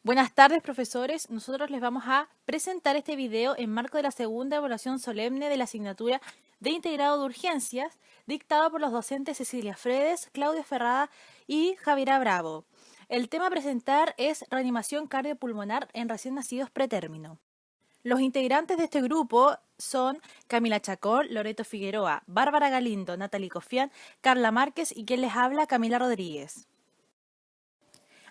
Buenas tardes, profesores. Nosotros les vamos a presentar este video en marco de la segunda evaluación solemne de la asignatura de Integrado de Urgencias, dictado por los docentes Cecilia Fredes, Claudia Ferrada y Javiera Bravo. El tema a presentar es reanimación cardiopulmonar en recién nacidos pretérmino. Los integrantes de este grupo son Camila Chacón, Loreto Figueroa, Bárbara Galindo, Natalie Cofián, Carla Márquez y quien les habla, Camila Rodríguez.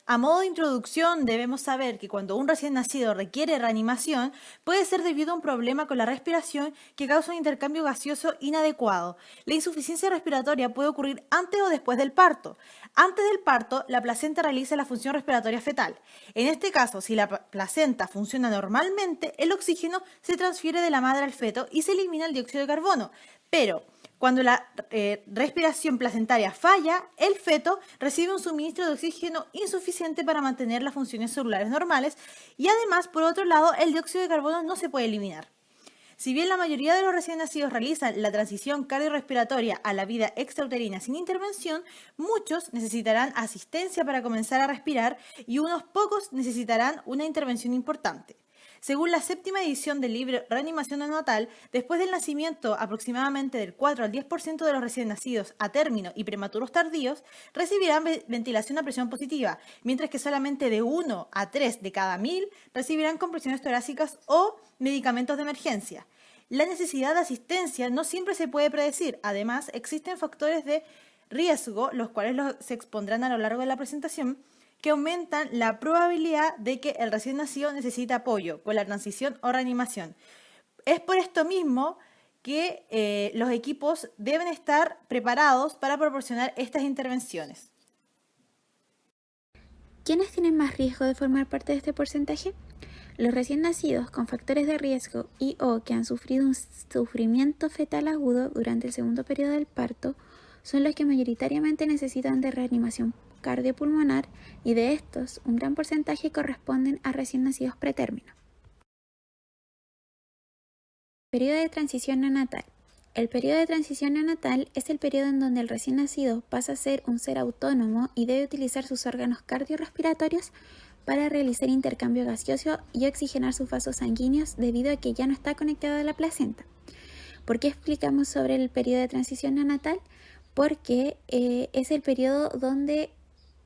A modo de introducción, debemos saber que cuando un recién nacido requiere reanimación, puede ser debido a un problema con la respiración que causa un intercambio gaseoso inadecuado. La insuficiencia respiratoria puede ocurrir antes o después del parto. Antes del parto, la placenta realiza la función respiratoria fetal. En este caso, si la placenta funciona normalmente, el oxígeno se transfiere de la madre al feto y se elimina el dióxido de carbono. Pero cuando la respiración placentaria falla, el feto recibe un suministro de oxígeno insuficiente para mantener las funciones celulares normales y además, por otro lado, el dióxido de carbono no se puede eliminar. Si bien la mayoría de los recién nacidos realizan la transición cardiorrespiratoria a la vida extrauterina sin intervención, muchos necesitarán asistencia para comenzar a respirar y unos pocos necesitarán una intervención importante. Según la séptima edición del libro Reanimación neonatal, después del nacimiento aproximadamente del 4 al 10% de los recién nacidos a término y prematuros tardíos recibirán ventilación a presión positiva, mientras que solamente de 1 a 3 de cada 1000 recibirán compresiones torácicas o medicamentos de emergencia. La necesidad de asistencia no siempre se puede predecir. Además, existen factores de riesgo, los cuales se expondrán a lo largo de la presentación, que aumentan la probabilidad de que el recién nacido necesite apoyo con la transición o reanimación. Es por esto mismo que los equipos deben estar preparados para proporcionar estas intervenciones. ¿Quiénes tienen más riesgo de formar parte de este porcentaje? Los recién nacidos con factores de riesgo y o que han sufrido un sufrimiento fetal agudo durante el segundo periodo del parto son los que mayoritariamente necesitan de reanimación cardiopulmonar y de estos un gran porcentaje corresponden a recién nacidos pretérmino. Periodo de transición neonatal. El periodo de transición neonatal es el periodo en donde el recién nacido pasa a ser un ser autónomo y debe utilizar sus órganos cardiorrespiratorios para realizar intercambio gaseoso y oxigenar sus vasos sanguíneos debido a que ya no está conectado a la placenta. ¿Por qué explicamos sobre el periodo de transición neonatal? Porque es el periodo donde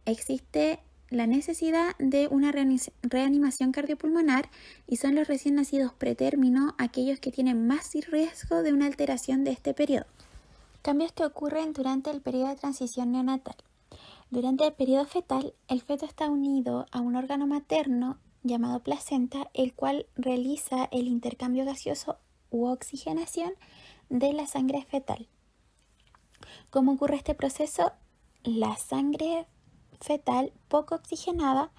existe la necesidad de una reanimación cardiopulmonar y son los recién nacidos pretérmino aquellos que tienen más riesgo de una alteración de este periodo. Cambios que ocurren durante el periodo de transición neonatal. Durante el periodo fetal, el feto está unido a un órgano materno llamado placenta, el cual realiza el intercambio gaseoso u oxigenación de la sangre fetal. ¿Cómo ocurre este proceso? La sangre fetal poco oxigenada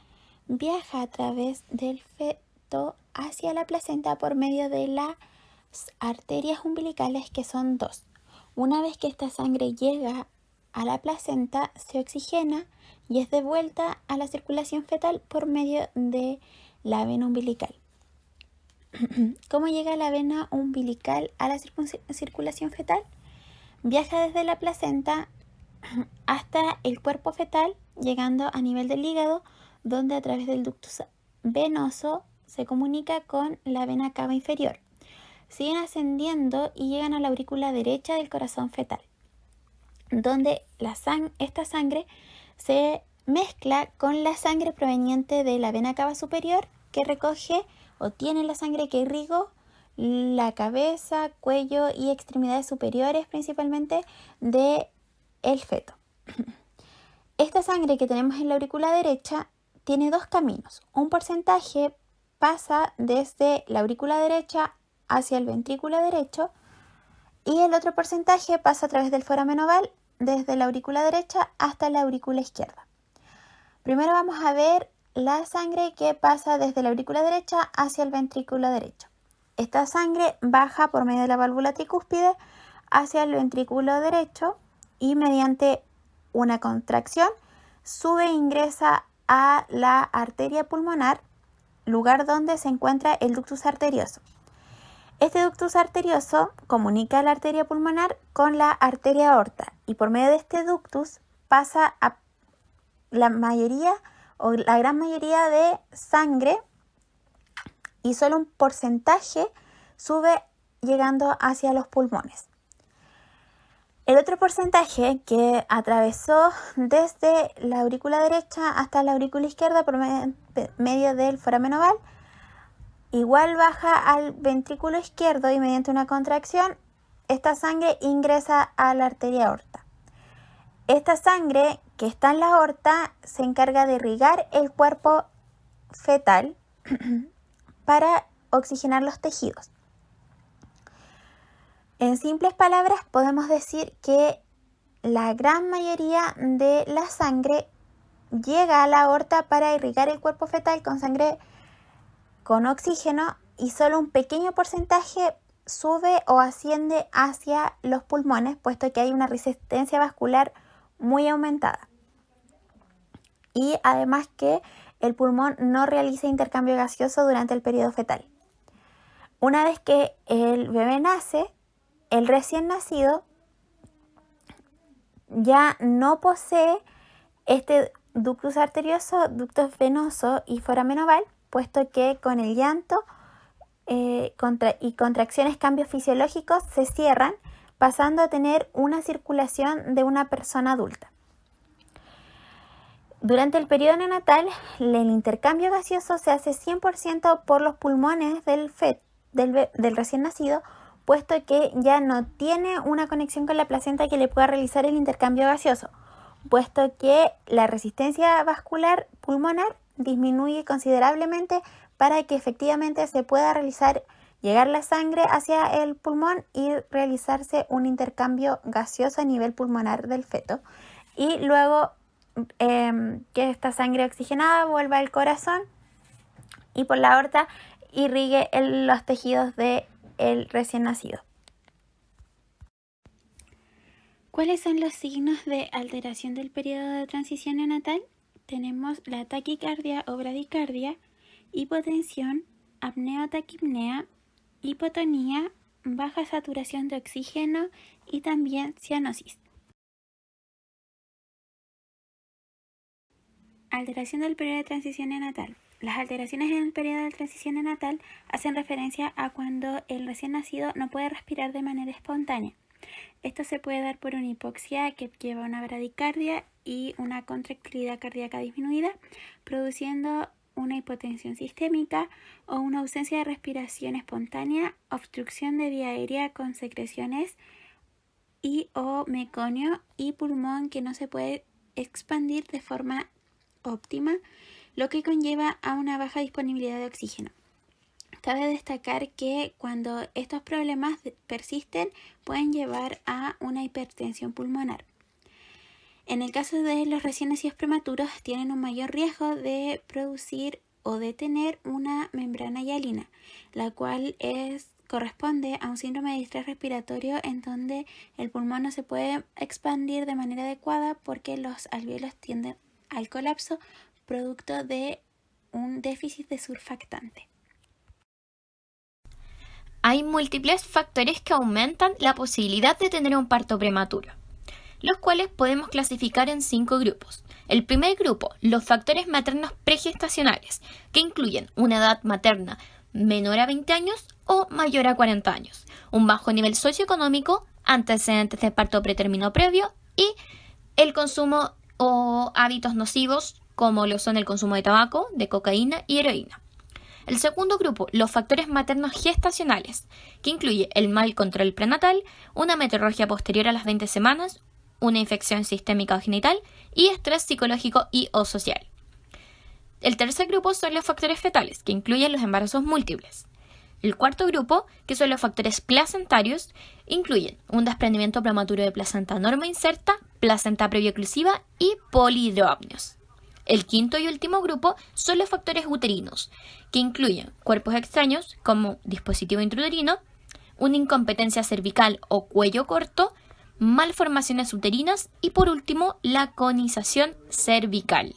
viaja a través del feto hacia la placenta por medio de las arterias umbilicales, que son dos. Una vez que esta sangre llega a la placenta, se oxigena y es devuelta a la circulación fetal por medio de la vena umbilical. ¿Cómo llega la vena umbilical a la circulación fetal? Viaja desde la placenta hasta el cuerpo fetal, llegando a nivel del hígado, donde a través del ducto venoso se comunica con la vena cava inferior. Siguen ascendiendo y llegan a la aurícula derecha del corazón fetal, donde esta sangre se mezcla con la sangre proveniente de la vena cava superior, que recoge o tiene la sangre que irrigó la cabeza, cuello y extremidades superiores, principalmente de el feto. Esta sangre que tenemos en la aurícula derecha tiene dos caminos. Un porcentaje pasa desde la aurícula derecha hacia el ventrículo derecho y el otro porcentaje pasa a través del foramen oval desde la aurícula derecha hasta la aurícula izquierda. Primero vamos a ver la sangre que pasa desde la aurícula derecha hacia el ventrículo derecho. Esta sangre baja por medio de la válvula tricúspide hacia el ventrículo derecho y mediante una contracción sube e ingresa a la arteria pulmonar, lugar donde se encuentra el ductus arterioso. Este ductus arterioso comunica la arteria pulmonar con la arteria aorta y por medio de este ductus pasa a la mayoría o la gran mayoría de sangre y solo un porcentaje sube llegando hacia los pulmones. El otro porcentaje que atravesó desde la aurícula derecha hasta la aurícula izquierda por medio del foramen oval, igual baja al ventrículo izquierdo y mediante una contracción, esta sangre ingresa a la arteria aorta. Esta sangre que está en la aorta se encarga de irrigar el cuerpo fetal para oxigenar los tejidos. En simples palabras, podemos decir que la gran mayoría de la sangre llega a la aorta para irrigar el cuerpo fetal con sangre con oxígeno y solo un pequeño porcentaje sube o asciende hacia los pulmones, puesto que hay una resistencia vascular muy aumentada. Y además que el pulmón no realiza intercambio gaseoso durante el periodo fetal. Una vez que el bebé nace, el recién nacido ya no posee este ductus arterioso, ductus venoso y foramen oval, puesto que con el llanto y contracciones, cambios fisiológicos se cierran, pasando a tener una circulación de una persona adulta. Durante el periodo neonatal, el intercambio gaseoso se hace 100% por los pulmones del recién nacido, puesto que ya no tiene una conexión con la placenta que le pueda realizar el intercambio gaseoso, puesto que la resistencia vascular pulmonar disminuye considerablemente para que efectivamente se pueda llegar la sangre hacia el pulmón y realizarse un intercambio gaseoso a nivel pulmonar del feto. Y luego que esta sangre oxigenada vuelva al corazón y por la aorta irrigue los tejidos del recién nacido. ¿Cuáles son los signos de alteración del periodo de transición neonatal? Tenemos la taquicardia o bradicardia, hipotensión, apnea o taquipnea, hipotonía, baja saturación de oxígeno y también cianosis. Alteración del periodo de transición neonatal. Las alteraciones en el periodo de transición neonatal hacen referencia a cuando el recién nacido no puede respirar de manera espontánea. Esto se puede dar por una hipoxia que lleva a una bradicardia y una contractilidad cardíaca disminuida, produciendo una hipotensión sistémica o una ausencia de respiración espontánea, obstrucción de vía aérea con secreciones y o meconio y pulmón que no se puede expandir de forma óptima, lo que conlleva a una baja disponibilidad de oxígeno. Cabe destacar que cuando estos problemas persisten pueden llevar a una hipertensión pulmonar. En el caso de los recién nacidos prematuros tienen un mayor riesgo de producir o de tener una membrana hialina, la cual corresponde a un síndrome de distrés respiratorio en donde el pulmón no se puede expandir de manera adecuada porque los alvéolos tienden al colapso producto de un déficit de surfactante. Hay múltiples factores que aumentan la posibilidad de tener un parto prematuro, los cuales podemos clasificar en 5 grupos. El primer grupo, los factores maternos pregestacionales, que incluyen una edad materna menor a 20 años o mayor a 40 años, un bajo nivel socioeconómico, antecedentes de parto pretérmino previo y el consumo o hábitos nocivos como lo son el consumo de tabaco, de cocaína y heroína. El segundo grupo, los factores maternos gestacionales, que incluye el mal control prenatal, una metorragia posterior a las 20 semanas, una infección sistémica o genital y estrés psicológico y o social. El tercer grupo son los factores fetales, que incluyen los embarazos múltiples. El cuarto grupo, que son los factores placentarios, incluyen un desprendimiento prematuro de placenta norma inserta, placenta previooclusiva y polihidroamnios. El quinto y último grupo son los factores uterinos, que incluyen cuerpos extraños como dispositivo intrauterino, una incompetencia cervical o cuello corto, malformaciones uterinas y por último la conización cervical.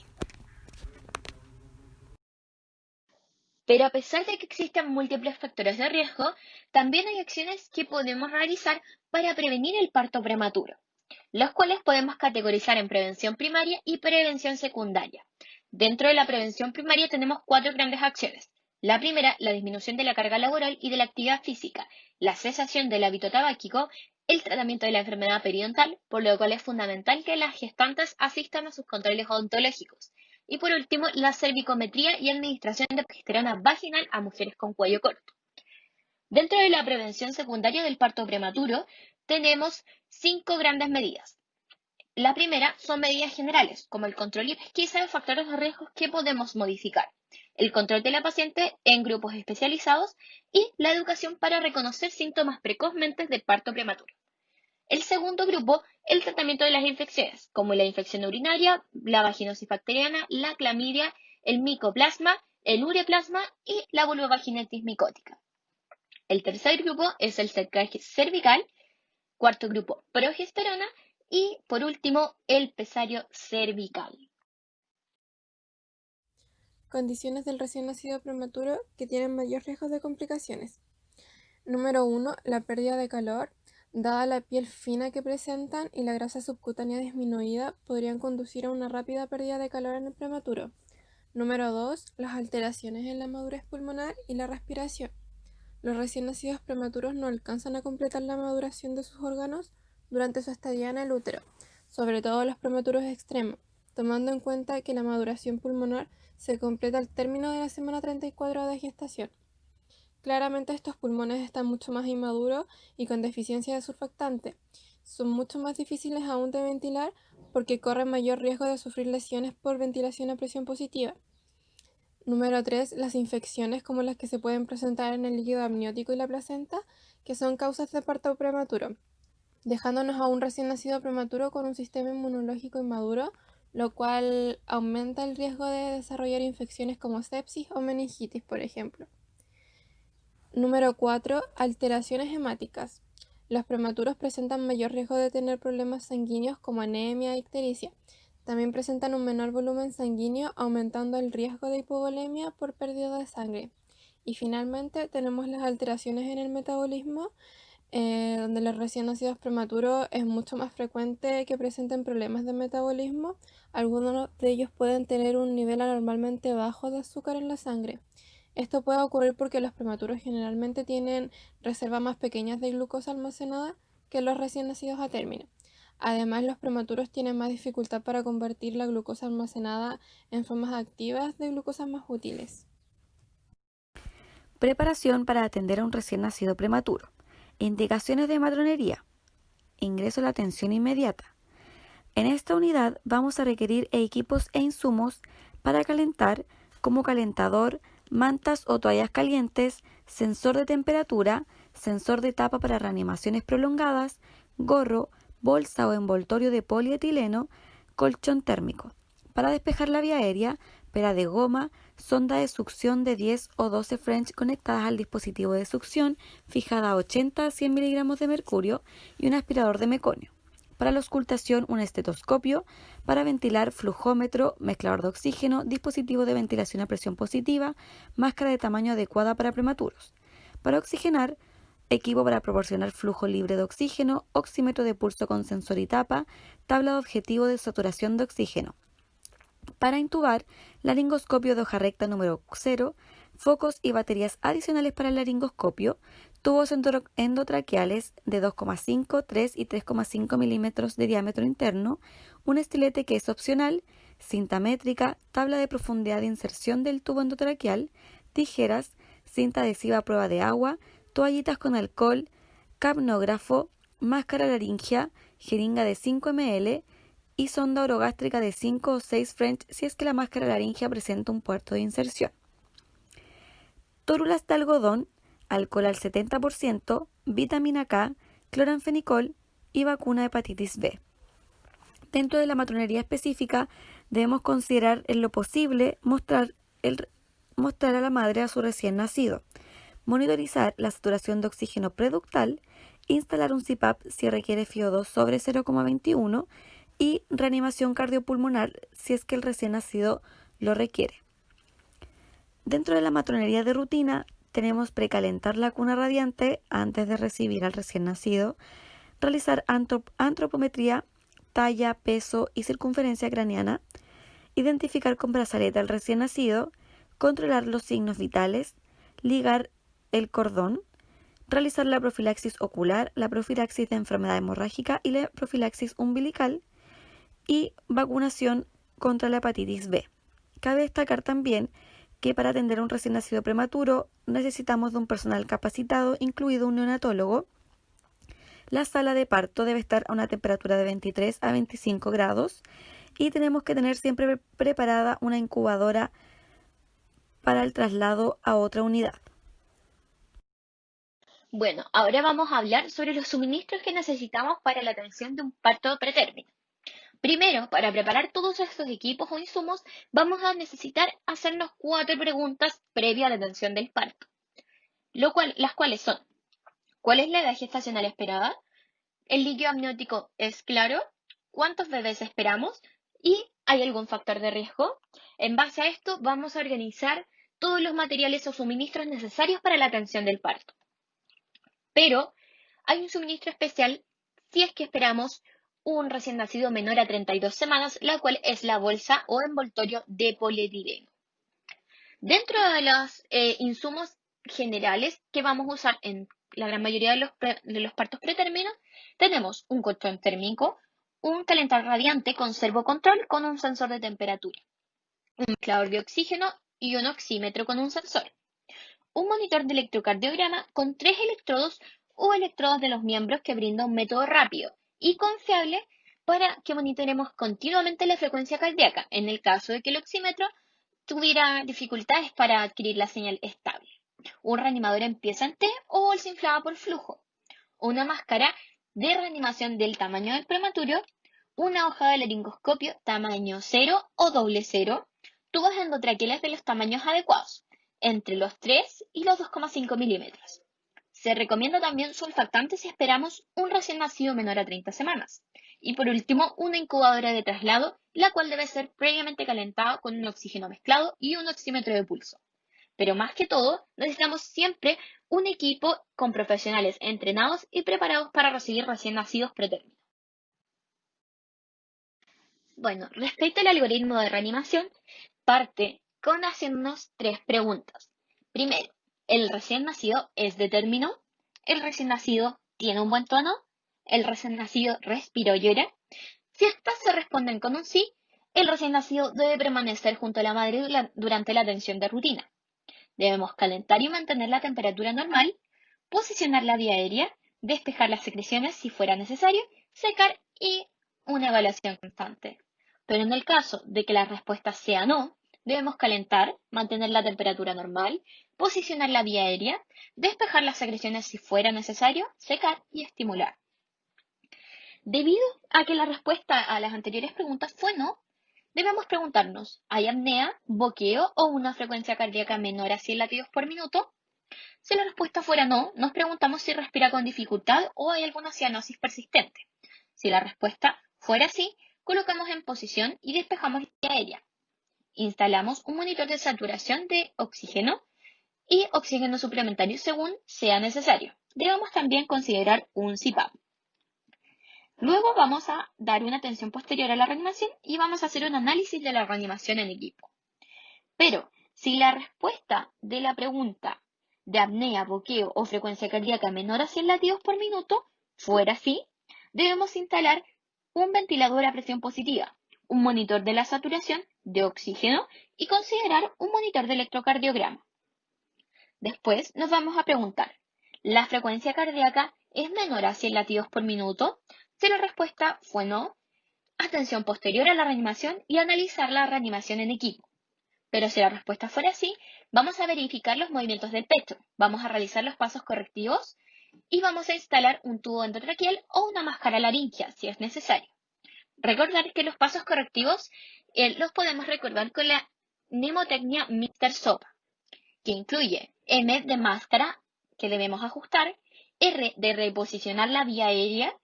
Pero a pesar de que existen múltiples factores de riesgo, también hay acciones que podemos realizar para prevenir el parto prematuro, los cuales podemos categorizar en prevención primaria y prevención secundaria. Dentro de la prevención primaria tenemos 4 grandes acciones. La primera, la disminución de la carga laboral y de la actividad física, la cesación del hábito tabáquico, el tratamiento de la enfermedad periodontal, por lo cual es fundamental que las gestantes asistan a sus controles odontológicos. Y por último, la cervicometría y administración de progesterona vaginal a mujeres con cuello corto. Dentro de la prevención secundaria del parto prematuro, tenemos 5 grandes medidas. La primera son medidas generales, como el control y pesquisa de factores de riesgo que podemos modificar, el control de la paciente en grupos especializados y la educación para reconocer síntomas precozmente de parto prematuro. El segundo grupo, el tratamiento de las infecciones, como la infección urinaria, la vaginosis bacteriana, la clamidia, el micoplasma, el ureplasma y la vulvovaginitis micótica. El tercer grupo es el cerclaje cervical, cuarto grupo, progesterona y por último, el pesario cervical. Condiciones del recién nacido prematuro que tienen mayor riesgo de complicaciones. Número 1. La pérdida de calor. Dada la piel fina que presentan y la grasa subcutánea disminuida, podrían conducir a una rápida pérdida de calor en el prematuro. Número 2. Las alteraciones en la madurez pulmonar y la respiración. Los recién nacidos prematuros no alcanzan a completar la maduración de sus órganos durante su estadía en el útero, sobre todo los prematuros extremos, tomando en cuenta que la maduración pulmonar se completa al término de la semana 34 de gestación. Claramente estos pulmones están mucho más inmaduros y con deficiencia de surfactante. Son mucho más difíciles aún de ventilar porque corren mayor riesgo de sufrir lesiones por ventilación a presión positiva. Número 3. Las infecciones como las que se pueden presentar en el líquido amniótico y la placenta, que son causas de parto prematuro, dejándonos a un recién nacido prematuro con un sistema inmunológico inmaduro, lo cual aumenta el riesgo de desarrollar infecciones como sepsis o meningitis, por ejemplo. Número 4. Alteraciones hemáticas. Los prematuros presentan mayor riesgo de tener problemas sanguíneos como anemia e ictericia. También presentan un menor volumen sanguíneo, aumentando el riesgo de hipovolemia por pérdida de sangre. Y finalmente tenemos las alteraciones en el metabolismo, donde los recién nacidos prematuros es mucho más frecuente que presenten problemas de metabolismo. Algunos de ellos pueden tener un nivel anormalmente bajo de azúcar en la sangre. Esto puede ocurrir porque los prematuros generalmente tienen reservas más pequeñas de glucosa almacenada que los recién nacidos a término. Además, los prematuros tienen más dificultad para convertir la glucosa almacenada en formas activas de glucosas más útiles. Preparación para atender a un recién nacido prematuro. Indicaciones de matronería. Ingreso a la atención inmediata. En esta unidad vamos a requerir equipos e insumos para calentar, como calentador, mantas o toallas calientes, sensor de temperatura, sensor de tapa para reanimaciones prolongadas, gorro, bolsa o envoltorio de polietileno, colchón térmico. Para despejar la vía aérea, pera de goma, sonda de succión de 10 o 12 French conectadas al dispositivo de succión, fijada a 80 a 100 miligramos de mercurio y un aspirador de meconio. Para la auscultación, un estetoscopio. Para ventilar, flujómetro, mezclador de oxígeno, dispositivo de ventilación a presión positiva, máscara de tamaño adecuada para prematuros. Para oxigenar, equipo para proporcionar flujo libre de oxígeno, oxímetro de pulso con sensor y tapa, tabla de objetivo de saturación de oxígeno. Para intubar, laringoscopio de hoja recta número 0, focos y baterías adicionales para el laringoscopio, tubos endotraqueales de 2,5, 3 y 3,5 milímetros de diámetro interno, un estilete que es opcional, cinta métrica, tabla de profundidad de inserción del tubo endotraqueal, tijeras, cinta adhesiva a prueba de agua, toallitas con alcohol, capnógrafo, máscara laringea, jeringa de 5 ml y sonda orogástrica de 5 o 6 French si es que la máscara laringea presenta un puerto de inserción. Tórulas de algodón, alcohol al 70%, vitamina K, cloranfenicol y vacuna de hepatitis B. Dentro de la matronería específica debemos considerar en lo posible mostrar a la madre a su recién nacido, monitorizar la saturación de oxígeno preductal, instalar un CPAP si requiere FiO2 sobre 0,21 y reanimación cardiopulmonar si es que el recién nacido lo requiere. Dentro de la matronería de rutina tenemos precalentar la cuna radiante antes de recibir al recién nacido, realizar antropometría, talla, peso y circunferencia craneana, identificar con brazalete al recién nacido, controlar los signos vitales, ligar el cordón, realizar la profilaxis ocular, la profilaxis de enfermedad hemorrágica y la profilaxis umbilical y vacunación contra la hepatitis B. Cabe destacar también que para atender a un recién nacido prematuro necesitamos de un personal capacitado, incluido un neonatólogo. La sala de parto debe estar a una temperatura de 23 a 25 grados y tenemos que tener siempre preparada una incubadora para el traslado a otra unidad. Bueno, ahora vamos a hablar sobre los suministros que necesitamos para la atención de un parto pretérmino. Primero, para preparar todos estos equipos o insumos, vamos a necesitar hacernos 4 preguntas previas a la atención del parto, las cuales son: ¿cuál es la edad gestacional esperada? ¿El líquido amniótico es claro? ¿Cuántos bebés esperamos? ¿Y hay algún factor de riesgo? En base a esto, vamos a organizar todos los materiales o suministros necesarios para la atención del parto. Pero hay un suministro especial si es que esperamos un recién nacido menor a 32 semanas, la cual es la bolsa o envoltorio de polietileno. Dentro de los insumos generales que vamos a usar en la gran mayoría de los partos pretérminos, tenemos un colchón térmico, un calentador radiante con servocontrol con un sensor de temperatura, un mezclador de oxígeno y un oxímetro con un sensor, un monitor de electrocardiograma con 3 electrodos o electrodos de los miembros que brinda un método rápido y confiable para que monitoremos continuamente la frecuencia cardíaca en el caso de que el oxímetro tuviera dificultades para adquirir la señal estable, un reanimador en pieza en T o bolsa inflada por flujo, una máscara de reanimación del tamaño del prematuro, una hoja de laringoscopio tamaño 0 o doble 0, tubos endotraqueales de los tamaños adecuados, entre los 3 y los 2,5 milímetros. Se recomienda también surfactante si esperamos un recién nacido menor a 30 semanas. Y por último, una incubadora de traslado, la cual debe ser previamente calentada con un oxígeno mezclado y un oxímetro de pulso. Pero más que todo, necesitamos siempre un equipo con profesionales entrenados y preparados para recibir recién nacidos pretérminos. Bueno, respecto al algoritmo de reanimación, parte con hacernos 3 preguntas. Primero, ¿el recién nacido es de término? ¿El recién nacido tiene un buen tono? ¿El recién nacido respira o llora? Si estas se responden con un sí, el recién nacido debe permanecer junto a la madre durante la atención de rutina. Debemos calentar y mantener la temperatura normal, posicionar la vía aérea, despejar las secreciones si fuera necesario, secar y una evaluación constante. Pero en el caso de que la respuesta sea no, debemos calentar, mantener la temperatura normal, posicionar la vía aérea, despejar las secreciones si fuera necesario, secar y estimular. Debido a que la respuesta a las anteriores preguntas fue no, debemos preguntarnos: ¿hay apnea, boqueo o una frecuencia cardíaca menor a 100 latidos por minuto? Si la respuesta fuera no, nos preguntamos si respira con dificultad o hay alguna cianosis persistente. Si la respuesta fuera sí, colocamos en posición y despejamos la vía aérea. Instalamos un monitor de saturación de oxígeno y oxígeno suplementario según sea necesario. Debemos también considerar un CPAP. Luego vamos a dar una atención posterior a la reanimación y vamos a hacer un análisis de la reanimación en equipo. Pero si la respuesta de la pregunta de apnea, boqueo o frecuencia cardíaca menor a 100 latidos por minuto fuera así, debemos instalar un ventilador a presión positiva, un monitor de la saturación de oxígeno y considerar un monitor de electrocardiograma. Después nos vamos a preguntar: ¿la frecuencia cardíaca es menor a 100 latidos por minuto? Si la respuesta fue no, atención posterior a la reanimación y analizar la reanimación en equipo. Pero si la respuesta fuera sí, vamos a verificar los movimientos del pecho, vamos a realizar los pasos correctivos y vamos a instalar un tubo endotraqueal o una máscara laringea si es necesario. Recordar que los pasos correctivos los podemos recordar con la mnemotecnia Mr. Sopa, que incluye M de máscara, que debemos ajustar, R de reposicionar la vía aérea,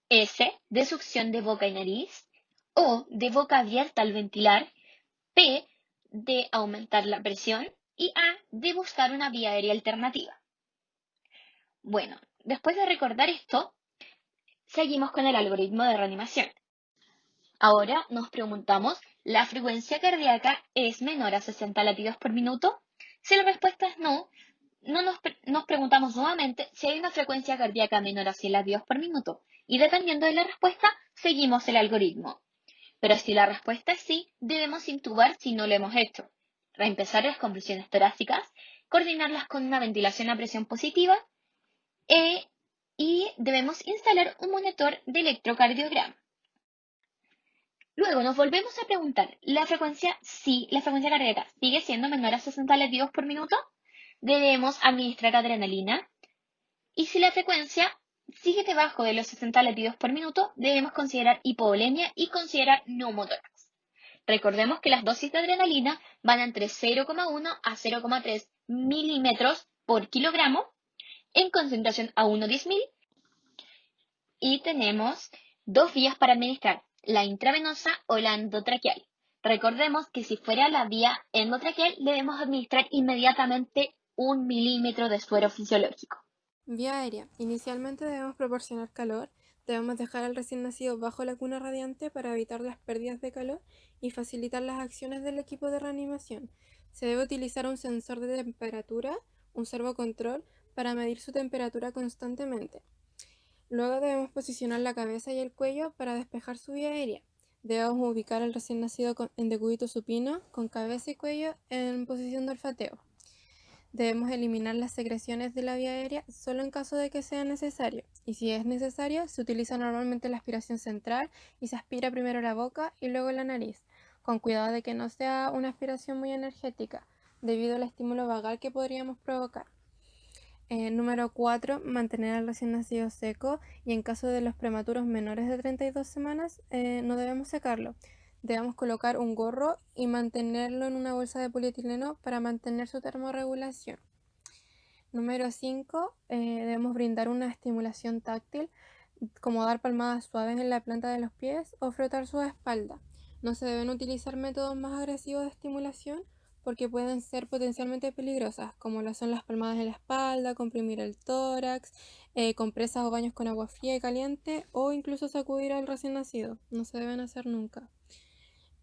S de succión de boca y nariz, O de boca abierta al ventilar, P de aumentar la presión y A de buscar una vía aérea alternativa. Bueno, después de recordar esto, seguimos con el algoritmo de reanimación. Ahora nos preguntamos, ¿la frecuencia cardíaca es menor a 60 latidos por minuto? Si la respuesta es no, nos preguntamos nuevamente si hay una frecuencia cardíaca menor a 100 latidos por minuto y dependiendo de la respuesta, seguimos el algoritmo. Pero si la respuesta es sí, debemos intubar si no lo hemos hecho, reempezar las compresiones torácicas, coordinarlas con una ventilación a presión positiva y debemos instalar un monitor de electrocardiograma. Luego nos volvemos a preguntar, ¿la frecuencia cardíaca sigue siendo menor a 60 latidos por minuto? Debemos administrar adrenalina. Y si la frecuencia sigue debajo de los 60 latidos por minuto, debemos considerar hipovolemia y considerar neumotórax. Recordemos que las dosis de adrenalina van entre 0,1 a 0,3 milímetros por kilogramo en concentración a 1/10.000 y tenemos dos vías para administrar, la intravenosa o la endotraqueal. Recordemos que si fuera la vía endotraqueal debemos administrar inmediatamente 1 milímetro de suero fisiológico. Vía aérea. Inicialmente debemos proporcionar calor. Debemos dejar al recién nacido bajo la cuna radiante para evitar las pérdidas de calor y facilitar las acciones del equipo de reanimación. Se debe utilizar un sensor de temperatura, un servocontrol, para medir su temperatura constantemente. Luego debemos posicionar la cabeza y el cuello para despejar su vía aérea. Debemos ubicar al recién nacido en decúbito supino, con cabeza y cuello en posición de olfateo. Debemos eliminar las secreciones de la vía aérea solo en caso de que sea necesario. Y si es necesario, se utiliza normalmente la aspiración central y se aspira primero la boca y luego la nariz, con cuidado de que no sea una aspiración muy energética, debido al estímulo vagal que podríamos provocar. Número 4. Mantener al recién nacido seco y en caso de los prematuros menores de 32 semanas no debemos secarlo. Debemos colocar un gorro y mantenerlo en una bolsa de polietileno para mantener su termorregulación. Número 5. Debemos brindar una estimulación táctil, como dar palmadas suaves en la planta de los pies o frotar su espalda. No se deben utilizar métodos más agresivos de estimulación porque pueden ser potencialmente peligrosas, como lo son las palmadas en la espalda, comprimir el tórax, compresas o baños con agua fría y caliente o incluso sacudir al recién nacido. No se deben hacer nunca.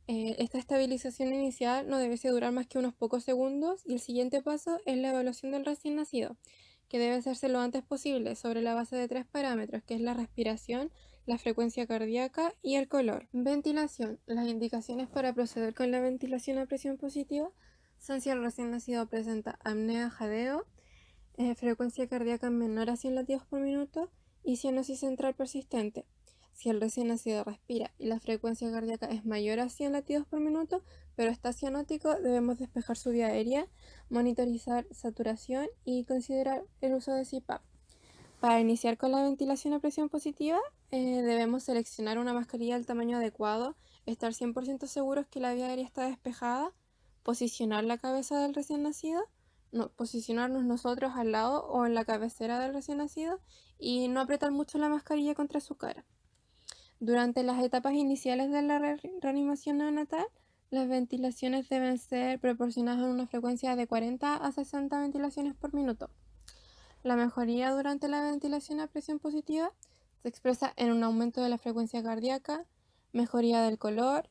Esta estabilización inicial no debe durar más que unos pocos segundos y el siguiente paso es la evaluación del recién nacido, que debe hacerse lo antes posible sobre la base de 3 parámetros, que es la respiración, la frecuencia cardíaca y el color. Ventilación. Las indicaciones para proceder con la ventilación a presión positiva son si el recién nacido presenta apnea, jadeo, frecuencia cardíaca menor a 100 latidos por minuto y cianosis central persistente. Si el recién nacido respira y la frecuencia cardíaca es mayor a 100 latidos por minuto, pero está cianótico, debemos despejar su vía aérea, monitorizar saturación y considerar el uso de CPAP. Para iniciar con la ventilación a presión positiva, debemos seleccionar una mascarilla del tamaño adecuado, estar 100% seguros que la vía aérea está despejada, posicionar la cabeza del recién nacido, posicionarnos nosotros al lado o en la cabecera del recién nacido y no apretar mucho la mascarilla contra su cara. Durante las etapas iniciales de la reanimación neonatal, las ventilaciones deben ser proporcionadas en una frecuencia de 40 a 60 ventilaciones por minuto. La mejoría durante la ventilación a presión positiva se expresa en un aumento de la frecuencia cardíaca, mejoría del color,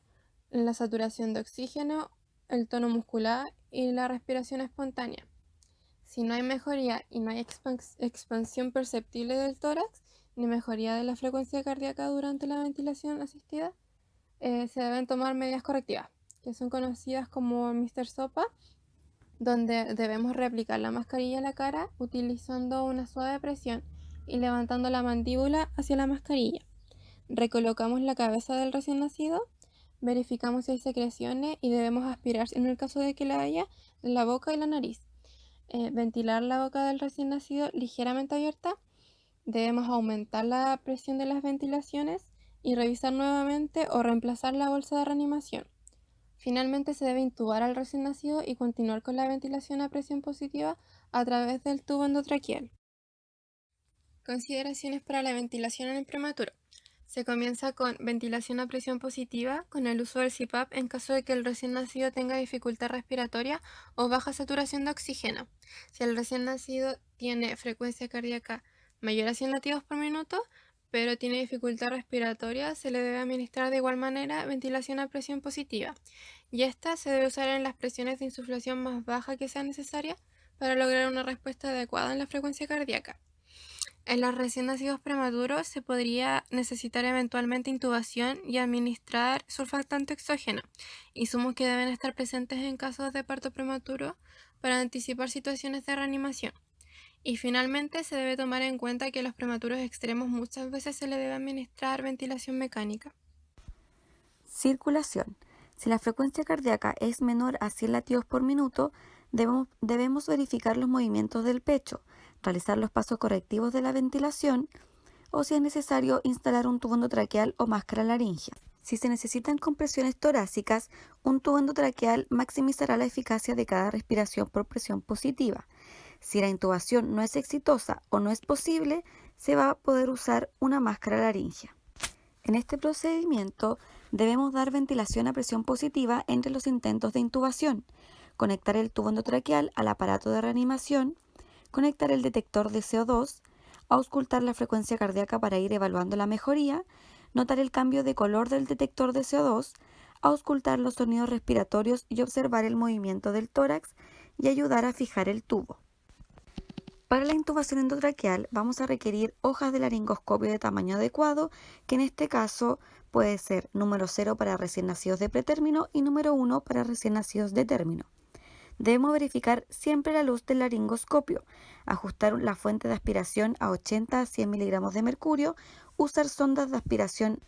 la saturación de oxígeno, el tono muscular y la respiración espontánea. Si no hay mejoría y no hay expansión perceptible del tórax, ni mejoría de la frecuencia cardíaca durante la ventilación asistida, se deben tomar medidas correctivas, que son conocidas como Mr. Sopa, donde debemos reaplicar la mascarilla a la cara utilizando una suave presión y levantando la mandíbula hacia la mascarilla. Recolocamos la cabeza del recién nacido, verificamos si hay secreciones y debemos aspirar, en el caso de que la haya, la boca y la nariz. Ventilar la boca del recién nacido ligeramente abierta. Debemos aumentar la presión de las ventilaciones y revisar nuevamente o reemplazar la bolsa de reanimación. Finalmente se debe intubar al recién nacido y continuar con la ventilación a presión positiva a través del tubo endotraqueal. Consideraciones para la ventilación en el prematuro. Se comienza con ventilación a presión positiva con el uso del CPAP en caso de que el recién nacido tenga dificultad respiratoria o baja saturación de oxígeno. Si el recién nacido tiene frecuencia cardíaca mayor a 100 latidos por minuto, pero tiene dificultad respiratoria, se le debe administrar de igual manera ventilación a presión positiva, y esta se debe usar en las presiones de insuflación más bajas que sea necesaria para lograr una respuesta adecuada en la frecuencia cardíaca. En los recién nacidos prematuros se podría necesitar eventualmente intubación y administrar surfactante exógeno, insumos que deben estar presentes en casos de parto prematuro para anticipar situaciones de reanimación. Y finalmente se debe tomar en cuenta que a los prematuros extremos muchas veces se le debe administrar ventilación mecánica. Circulación. Si la frecuencia cardíaca es menor a 100 latidos por minuto, debemos verificar los movimientos del pecho, realizar los pasos correctivos de la ventilación o, si es necesario, instalar un tubo endotraqueal o máscara laringea. Si se necesitan compresiones torácicas, un tubo endotraqueal maximizará la eficacia de cada respiración por presión positiva. Si la intubación no es exitosa o no es posible, se va a poder usar una máscara laringea. En este procedimiento debemos dar ventilación a presión positiva entre los intentos de intubación, conectar el tubo endotraqueal al aparato de reanimación, conectar el detector de CO2, auscultar la frecuencia cardíaca para ir evaluando la mejoría, notar el cambio de color del detector de CO2, auscultar los sonidos respiratorios y observar el movimiento del tórax y ayudar a fijar el tubo. Para la intubación endotraqueal vamos a requerir hojas de laringoscopio de tamaño adecuado, que en este caso puede ser número 0 para recién nacidos de pretérmino y número 1 para recién nacidos de término. Debemos verificar siempre la luz del laringoscopio, ajustar la fuente de aspiración a 80 a 100 miligramos de mercurio, usar sondas de aspiración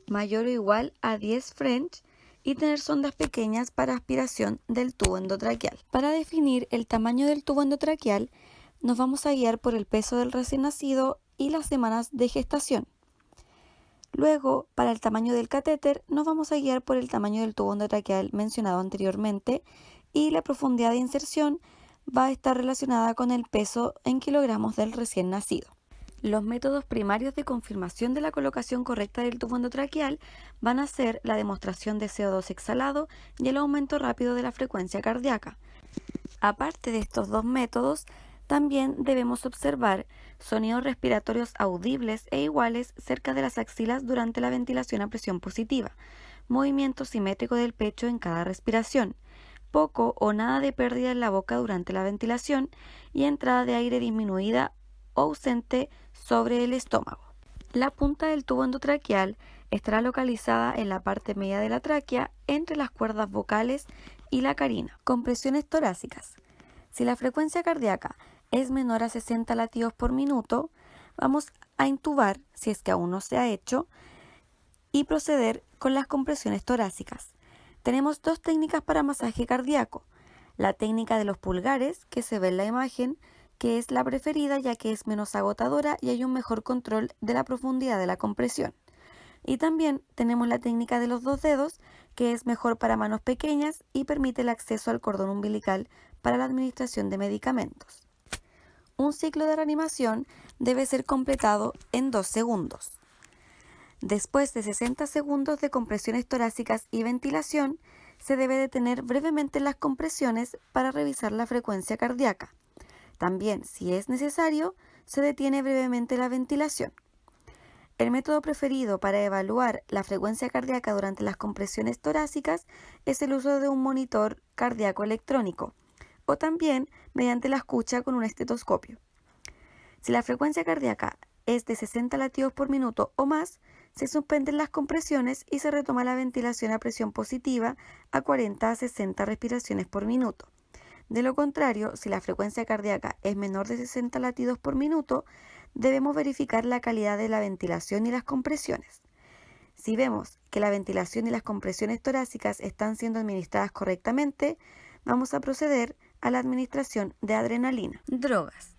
mayor o igual a 10 French y tener sondas pequeñas para aspiración del tubo endotraqueal. Para definir el tamaño del tubo endotraqueal, nos vamos a guiar por el peso del recién nacido y las semanas de gestación. Luego, para el tamaño del catéter, nos vamos a guiar por el tamaño del tubo endotraqueal mencionado anteriormente, y la profundidad de inserción va a estar relacionada con el peso en kilogramos del recién nacido. Los métodos primarios de confirmación de la colocación correcta del tubo endotraqueal van a ser la demostración de CO2 exhalado y el aumento rápido de la frecuencia cardíaca. Aparte de estos dos métodos, también debemos observar sonidos respiratorios audibles e iguales cerca de las axilas durante la ventilación a presión positiva, movimiento simétrico del pecho en cada respiración, poco o nada de pérdida en la boca durante la ventilación y entrada de aire disminuida o ausente sobre el estómago. La punta del tubo endotraqueal estará localizada en la parte media de la tráquea entre las cuerdas vocales y la carina. Compresiones torácicas. Si la frecuencia cardíaca es menor a 60 latidos por minuto, vamos a intubar, si es que aún no se ha hecho, y proceder con las compresiones torácicas. Tenemos dos técnicas para masaje cardíaco. La técnica de los pulgares, que se ve en la imagen, que es la preferida ya que es menos agotadora y hay un mejor control de la profundidad de la compresión. Y también tenemos la técnica de los dos dedos, que es mejor para manos pequeñas y permite el acceso al cordón umbilical para la administración de medicamentos. Un ciclo de reanimación debe ser completado en 2 segundos. Después de 60 segundos de compresiones torácicas y ventilación, se debe detener brevemente las compresiones para revisar la frecuencia cardíaca. También, si es necesario, se detiene brevemente la ventilación. El método preferido para evaluar la frecuencia cardíaca durante las compresiones torácicas es el uso de un monitor cardíaco electrónico, o también mediante la escucha con un estetoscopio. Si la frecuencia cardíaca es de 60 latidos por minuto o más, se suspenden las compresiones y se retoma la ventilación a presión positiva a 40 a 60 respiraciones por minuto. De lo contrario, si la frecuencia cardíaca es menor de 60 latidos por minuto, debemos verificar la calidad de la ventilación y las compresiones. Si vemos que la ventilación y las compresiones torácicas están siendo administradas correctamente, vamos a proceder a la administración de adrenalina. Drogas.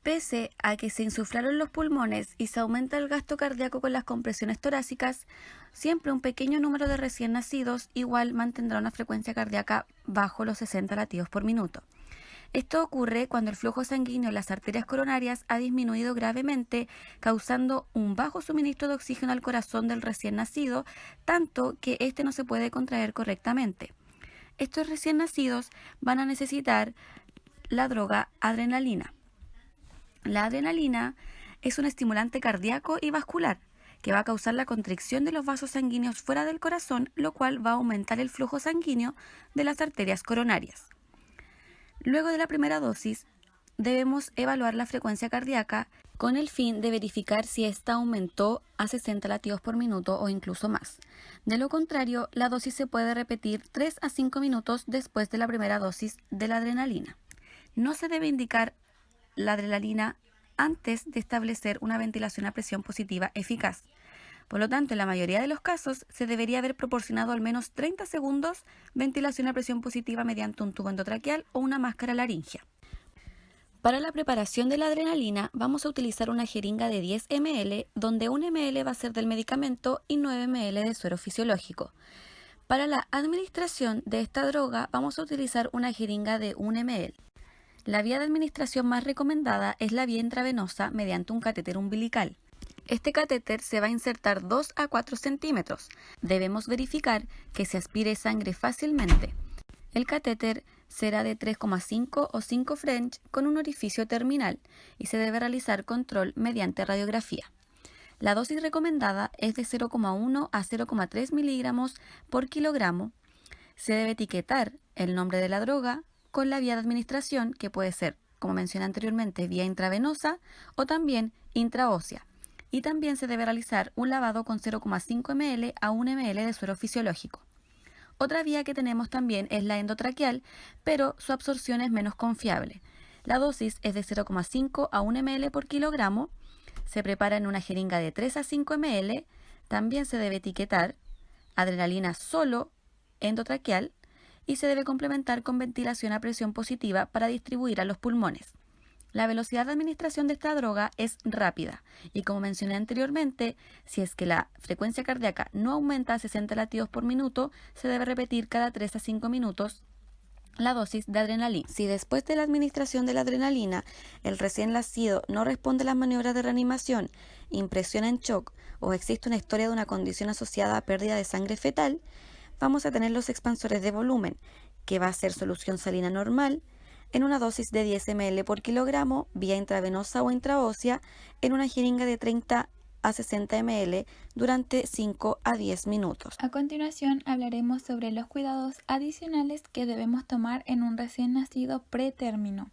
Pese a que se insuflaron los pulmones y se aumenta el gasto cardíaco con las compresiones torácicas, siempre un pequeño número de recién nacidos igual mantendrá una frecuencia cardíaca bajo los 60 latidos por minuto. Esto ocurre cuando el flujo sanguíneo en las arterias coronarias ha disminuido gravemente, causando un bajo suministro de oxígeno al corazón del recién nacido, tanto que éste no se puede contraer correctamente. Estos recién nacidos van a necesitar la droga adrenalina. La adrenalina es un estimulante cardíaco y vascular, que va a causar la constricción de los vasos sanguíneos fuera del corazón, lo cual va a aumentar el flujo sanguíneo de las arterias coronarias. Luego de la primera dosis, debemos evaluar la frecuencia cardíaca con el fin de verificar si ésta aumentó a 60 latidos por minuto o incluso más. De lo contrario, la dosis se puede repetir 3 a 5 minutos después de la primera dosis de la adrenalina. No se debe indicar la adrenalina antes de establecer una ventilación a presión positiva eficaz. Por lo tanto, en la mayoría de los casos, se debería haber proporcionado al menos 30 segundos ventilación a presión positiva mediante un tubo endotraqueal o una máscara laringea. Para la preparación de la adrenalina, vamos a utilizar una jeringa de 10 ml, donde 1 ml va a ser del medicamento y 9 ml de suero fisiológico. Para la administración de esta droga, vamos a utilizar una jeringa de 1 ml. La vía de administración más recomendada es la vía intravenosa mediante un catéter umbilical. Este catéter se va a insertar 2 a 4 centímetros. Debemos verificar que se aspire sangre fácilmente. El catéter será de 3,5 o 5 French con un orificio terminal y se debe realizar control mediante radiografía. La dosis recomendada es de 0,1 a 0,3 miligramos por kilogramo. Se debe etiquetar el nombre de la droga con la vía de administración, que puede ser, como mencioné anteriormente, vía intravenosa o también intraósea. Y también se debe realizar un lavado con 0,5 ml a 1 ml de suero fisiológico. Otra vía que tenemos también es la endotraqueal, pero su absorción es menos confiable. La dosis es de 0,5 a 1 ml por kilogramo. Se prepara en una jeringa de 3 a 5 ml. También se debe etiquetar adrenalina solo endotraqueal y se debe complementar con ventilación a presión positiva para distribuir a los pulmones. La velocidad de administración de esta droga es rápida y, como mencioné anteriormente, si es que la frecuencia cardíaca no aumenta a 60 latidos por minuto, se debe repetir cada 3 a 5 minutos la dosis de adrenalina. Si después de la administración de la adrenalina el recién nacido no responde a las maniobras de reanimación, impresión en shock o existe una historia de una condición asociada a pérdida de sangre fetal, vamos a tener los expansores de volumen, que va a ser solución salina normal, en una dosis de 10 ml por kilogramo, vía intravenosa o intraósea, en una jeringa de 30 a 60 ml durante 5 a 10 minutos. A continuación hablaremos sobre los cuidados adicionales que debemos tomar en un recién nacido pretérmino.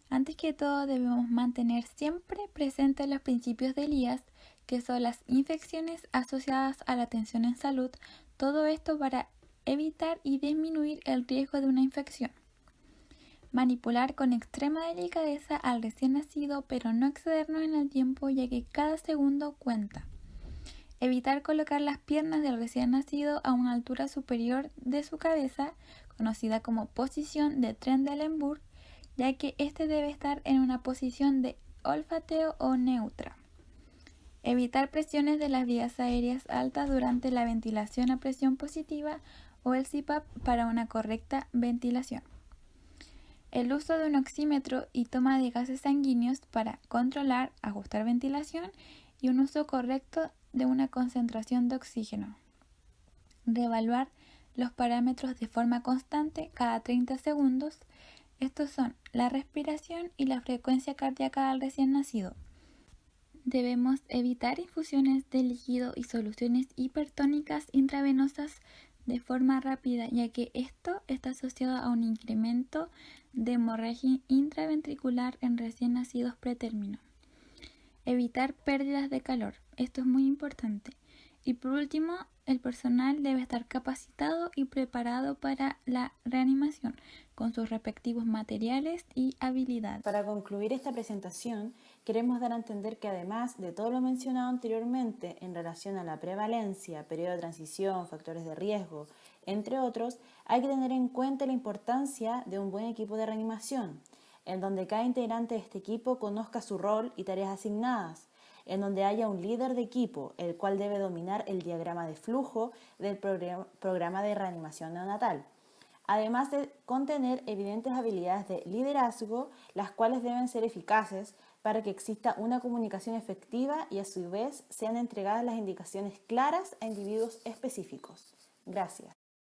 Antes que todo debemos mantener siempre presentes los principios de Elías, que son las infecciones asociadas a la atención en salud, todo esto para evitar y disminuir el riesgo de una infección. Manipular con extrema delicadeza al recién nacido, pero no excedernos en el tiempo, ya que cada segundo cuenta. Evitar colocar las piernas del recién nacido a una altura superior de su cabeza, conocida como posición de Trendelenburg, ya que éste debe estar en una posición de olfateo o neutra. Evitar presiones de las vías aéreas altas durante la ventilación a presión positiva o el CPAP para una correcta ventilación. El uso de un oxímetro y toma de gases sanguíneos para controlar, ajustar ventilación y un uso correcto de una concentración de oxígeno. Reevaluar los parámetros de forma constante cada 30 segundos. Estos son la respiración y la frecuencia cardíaca del recién nacido. Debemos evitar infusiones de líquido y soluciones hipertónicas intravenosas de forma rápida, ya que esto está asociado a un incremento de hemorragia intraventricular en recién nacidos pretérmino. Evitar pérdidas de calor, esto es muy importante. Y por último, el personal debe estar capacitado y preparado para la reanimación, con sus respectivos materiales y habilidades. Para concluir esta presentación, queremos dar a entender que además de todo lo mencionado anteriormente en relación a la prevalencia, periodo de transición, factores de riesgo, entre otros, hay que tener en cuenta la importancia de un buen equipo de reanimación, en donde cada integrante de este equipo conozca su rol y tareas asignadas, en donde haya un líder de equipo, el cual debe dominar el diagrama de flujo del programa de reanimación neonatal, además de contener evidentes habilidades de liderazgo, las cuales deben ser eficaces para que exista una comunicación efectiva y a su vez sean entregadas las indicaciones claras a individuos específicos. Gracias.